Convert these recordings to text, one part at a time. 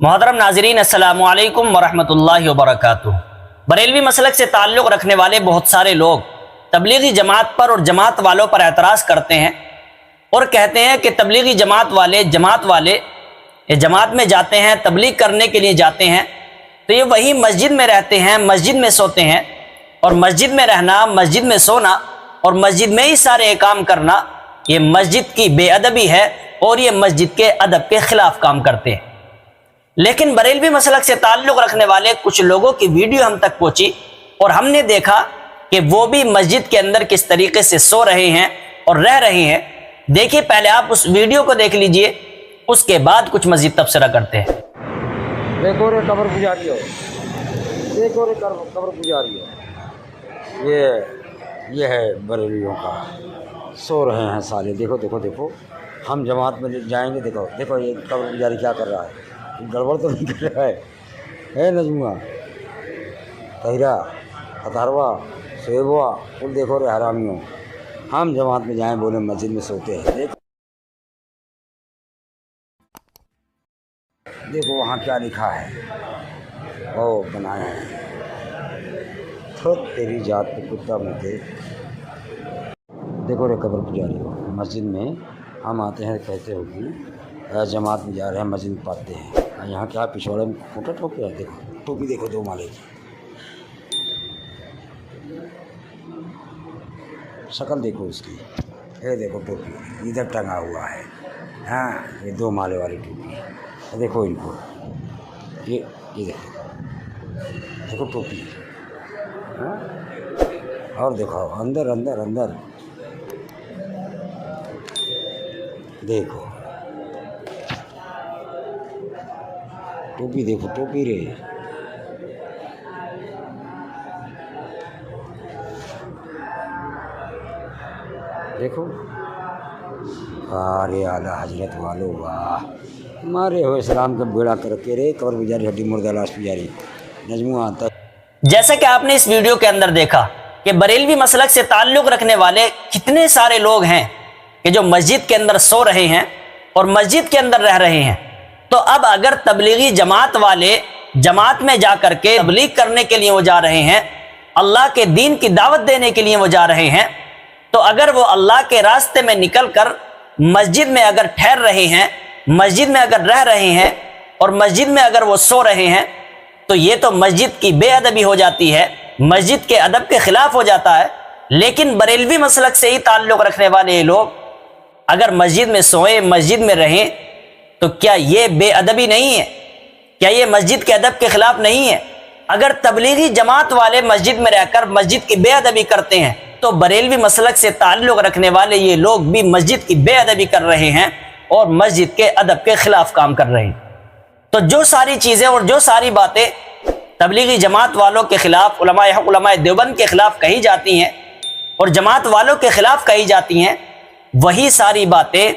محترم ناظرین، السلام علیکم ورحمۃ اللہ وبرکاتہ۔ بریلوی مسلک سے تعلق رکھنے والے بہت سارے لوگ تبلیغی جماعت پر اور جماعت والوں پر اعتراض کرتے ہیں اور کہتے ہیں کہ تبلیغی جماعت والے جماعت میں جاتے ہیں، تبلیغ کرنے کے لیے جاتے ہیں تو یہ وہی مسجد میں رہتے ہیں، مسجد میں سوتے ہیں، اور مسجد میں رہنا، مسجد میں سونا اور مسجد میں ہی سارے کام کرنا یہ مسجد کی بے ادبی ہے اور یہ مسجد کے ادب کے خلاف کام کرتے ہیں۔ لیکن بریلوی مسلک سے تعلق رکھنے والے کچھ لوگوں کی ویڈیو ہم تک پہنچی اور ہم نے دیکھا کہ وہ بھی مسجد کے اندر کس طریقے سے سو رہے ہیں اور رہ رہے ہیں۔ دیکھیے، پہلے آپ اس ویڈیو کو دیکھ لیجئے، اس کے بعد کچھ مزید تبصرہ کرتے ہیں۔ دیکھو رے قبر پجاری ہو، دیکھو رے قبر پجاری ہو، یہ ہے بریلیوں کا، سو رہے ہیں سالے۔ دیکھو دیکھو دیکھو، ہم جماعت میں جائیں گے، دیکھو دیکھو یہ قبر پجاری کیا کر رہا ہے، گڑبڑ تو نہیں کر رہا ہے نجمہ طاہرہ اتاروا سیبوا کل۔ دیکھو رے حرامیوں، ہم جماعت میں جائیں بولے مسجد میں سوتے ہیں۔ دیکھو وہاں کیا لکھا ہے، او بنایا ہے، تو تیری ذات پہ کتا مجھے۔ دیکھو رے قبر پجاری ہو، مسجد میں ہم آتے ہیں، کہتے ہو کہ جماعت میں جا رہے ہیں، مسجد میں پاتے ہیں، یہاں کیا پچھوڑے میں کھوٹا ٹھوک رہا ہے۔ دیکھو ٹوپی، دیکھو دو مالے کی شکل، دیکھو اس کی، یہ دیکھو ٹوپی ادھر ٹنگا ہوا ہے، ہاں یہ دو مالے والی ٹوپی۔ دیکھو ان کو، یہ دیکھو ٹوپی، ہاں، اور دیکھو اندر اندر اندر دیکھو ٹوپی، دیکھو ٹوپی رے۔ دیکھو ارے اعلیٰ حضرت والو، واہ ہمارے ہو اسلام کا بیڑا کر کے رے قبر پجاری، ہڈی مردہ لاش پجاری نجمو آتا۔ جیسا کہ آپ نے اس ویڈیو کے اندر دیکھا کہ بریلوی مسلک سے تعلق رکھنے والے کتنے سارے لوگ ہیں کہ جو مسجد کے اندر سو رہے ہیں اور مسجد کے اندر رہ رہے ہیں۔ تو اب اگر تبلیغی جماعت والے جماعت میں جا کر کے تبلیغ کرنے کے لیے وہ جا رہے ہیں، اللہ کے دین کی دعوت دینے کے لیے وہ جا رہے ہیں، تو اگر وہ اللہ کے راستے میں نکل کر مسجد میں اگر ٹھہر رہے ہیں، مسجد میں اگر رہ رہے ہیں اور مسجد میں اگر وہ سو رہے ہیں، تو یہ تو مسجد کی بے ادبی ہو جاتی ہے، مسجد کے ادب کے خلاف ہو جاتا ہے۔ لیکن بریلوی مسلک سے ہی تعلق رکھنے والے لوگ اگر مسجد میں سوئیں، مسجد میں رہیں، تو کیا یہ بے ادبی نہیں ہے؟ کیا یہ مسجد کے ادب کے خلاف نہیں ہے؟ اگر تبلیغی جماعت والے مسجد میں رہ کر مسجد کی بے ادبی کرتے ہیں تو بریلوی مسلک سے تعلق رکھنے والے یہ لوگ بھی مسجد کی بے ادبی کر رہے ہیں اور مسجد کے ادب کے خلاف کام کر رہے ہیں۔ تو جو ساری چیزیں اور جو ساری باتیں تبلیغی جماعت والوں کے خلاف، علماء حق، علماء دیوبند کے خلاف کہی جاتی ہیں اور جماعت والوں کے خلاف کہی جاتی ہیں، وہی ساری باتیں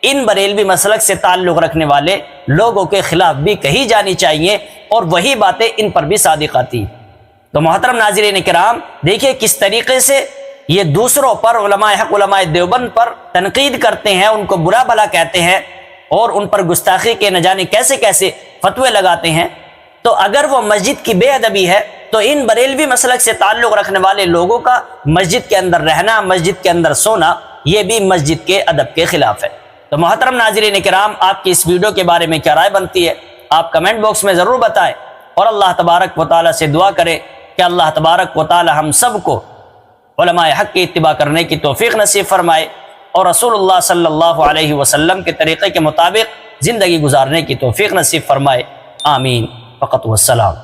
ان بریلوی مسلک سے تعلق رکھنے والے لوگوں کے خلاف بھی کہی جانی چاہیے اور وہی باتیں ان پر بھی صادق آتی ہیں۔ تو محترم ناظرین کرام، دیکھیے کس طریقے سے یہ دوسروں پر، علماء حق، علماء دیوبند پر تنقید کرتے ہیں، ان کو برا بھلا کہتے ہیں اور ان پر گستاخی کے نہ جانے کیسے کیسے فتوے لگاتے ہیں۔ تو اگر وہ مسجد کی بے ادبی ہے تو ان بریلوی مسلک سے تعلق رکھنے والے لوگوں کا مسجد کے اندر رہنا، مسجد کے اندر سونا، یہ بھی مسجد کے ادب کے خلاف ہے۔ تو محترم ناظرین کرام، آپ کی اس ویڈیو کے بارے میں کیا رائے بنتی ہے؟ آپ کمنٹ باکس میں ضرور بتائیں اور اللہ تبارک و تعالیٰ سے دعا کریں کہ اللہ تبارک و تعالیٰ ہم سب کو علماء حق کی اتباع کرنے کی توفیق نصیب فرمائے اور رسول اللہ صلی اللہ علیہ وسلم کے طریقے کے مطابق زندگی گزارنے کی توفیق نصیب فرمائے۔ آمین، فقط والسلام۔